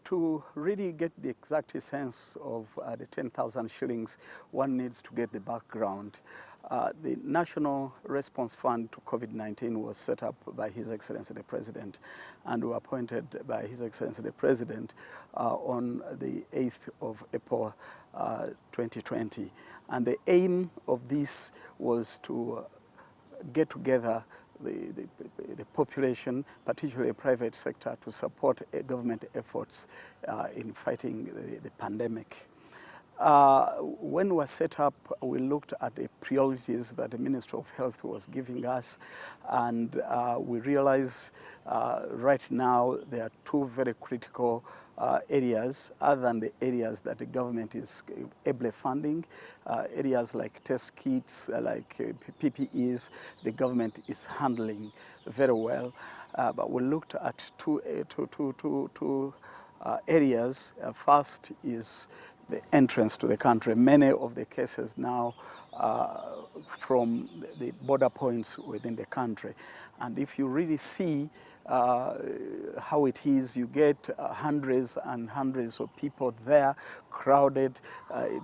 To really get the exact sense of the 10,000 shillings, one needs to get the background. The National Response Fund to COVID-19 was set up by His Excellency the President and were appointed by His Excellency the President on the 8th of April 2020. And the aim of this was to get together the population, particularly the private sector, to support government efforts in fighting the pandemic. When we were set up, we looked at the priorities that the Ministry of Health was giving us, and we realized right now there are two very critical areas, other than the areas that the government is ably funding. Areas like test kits, like PPEs, the government is handling very well. But we looked at two areas. First is the entrance to the country. Many of the cases now from the border points within the country. And if you really see how it is, you get hundreds and hundreds of people there, crowded.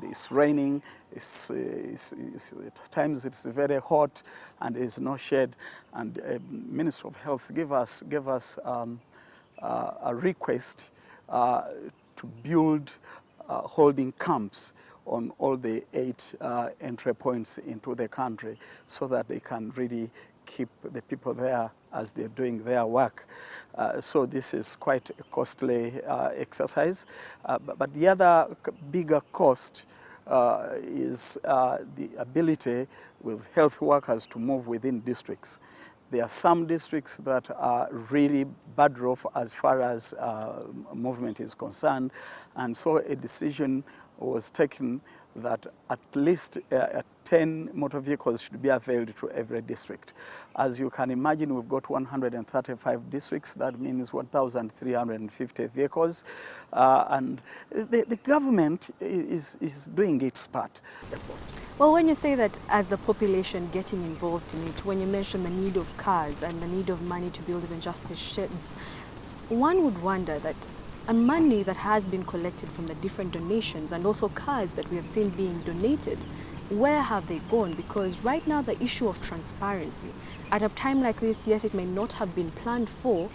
It's raining. At times it's very hot, and there's no shade. And Minister of Health gave us a request to build holding camps on all the 8 entry points into the country, so that they can really keep the people there as they're doing their work. So this is quite a costly exercise. But the other bigger cost is the ability with health workers to move within districts. There are some districts that are really bad off as far as movement is concerned, and so a decision was taken that at least 10 motor vehicles should be availed to every district. As you can imagine, we've got 135 districts. That means 1,350 vehicles. And the government is doing its part. Well, when you say that as the population getting involved in it, when you mention the need of cars and the need of money to build even just the sheds, one would wonder that money that has been collected from the different donations and also cars that we have seen being donated, where have they gone? Because right now the issue of transparency, at a time like this, yes, it may not have been planned for,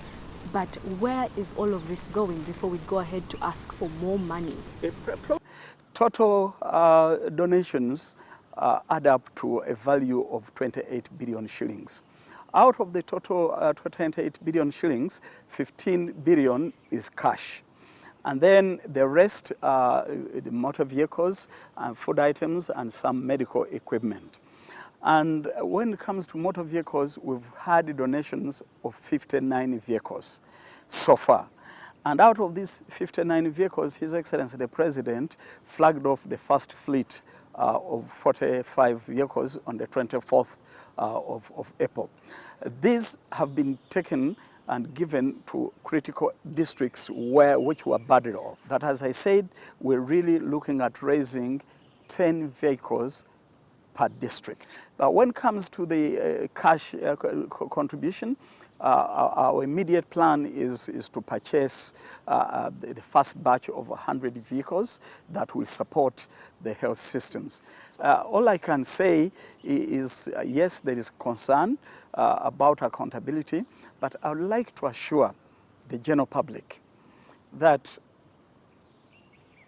but where is all of this going before we go ahead to ask for more money? Total donations add up to a value of 28 billion shillings. Out of the total 28 billion shillings, 15 billion is cash. And then the rest are the motor vehicles and food items and some medical equipment. And when it comes to motor vehicles, we've had donations of 59 vehicles so far. And out of these 59 vehicles, His Excellency the President flagged off the first fleet of 45 vehicles on the 24th of April. These have been taken and given to critical districts which were badly off. But as I said, we're really looking at raising 10 vehicles per district. But when it comes to the cash contribution, our immediate plan is to purchase the first batch of 100 vehicles that will support the health systems. All I can say is, yes, there is concern about accountability, but I would like to assure the general public that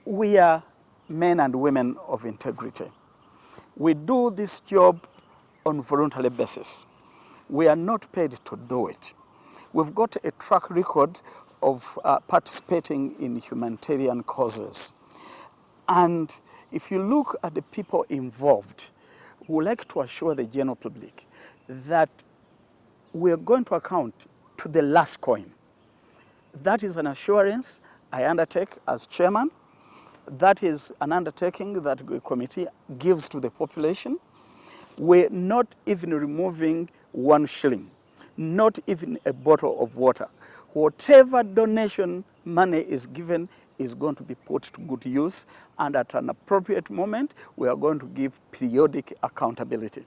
we are men and women of integrity. We do this job on a voluntary basis. We are not paid to do it. We've got a track record of participating in humanitarian causes. And if you look at the people involved, we would like to assure the general public that we are going to account to the last coin. That is an assurance I undertake as chairman. That is an undertaking that the committee gives to the population. We're not even removing 1 shilling, not even a bottle of water. Whatever donation money is given is going to be put to good use, and at an appropriate moment, we are going to give periodic accountability.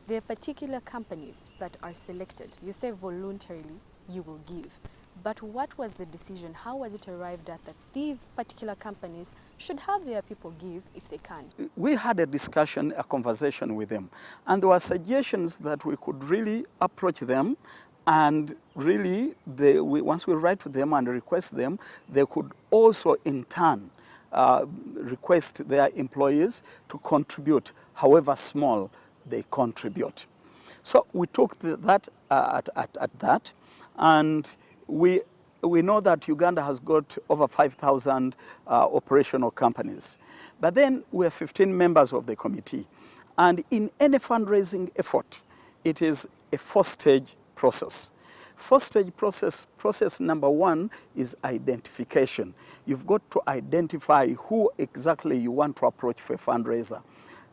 There are particular companies that are selected. You say voluntarily you will give. But what was the decision? How was it arrived at that these particular companies should have their people give if they can? We had a discussion, a conversation with them, and there were suggestions that we could really approach them, and really, once we write to them and request them, they could also in turn request their employees to contribute, however small they contribute. So we took that at that, and we know that Uganda has got over 5,000 operational companies. But then we are 15 members of the committee. And in any fundraising effort, it is a four-stage process. Four-stage process number one is identification. You've got to identify who exactly you want to approach for a fundraiser.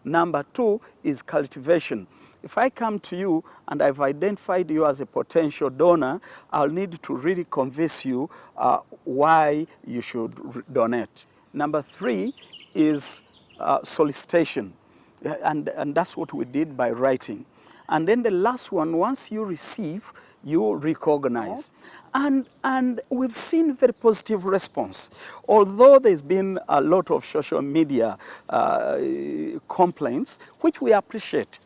Number two is cultivation. If I come to you and I've identified you as a potential donor, I'll need to really convince you why you should donate. Number three is solicitation, and that's what we did by writing. And then the last one, once you receive, you recognize. And we've seen very positive response. Although there's been a lot of social media complaints, which we appreciate.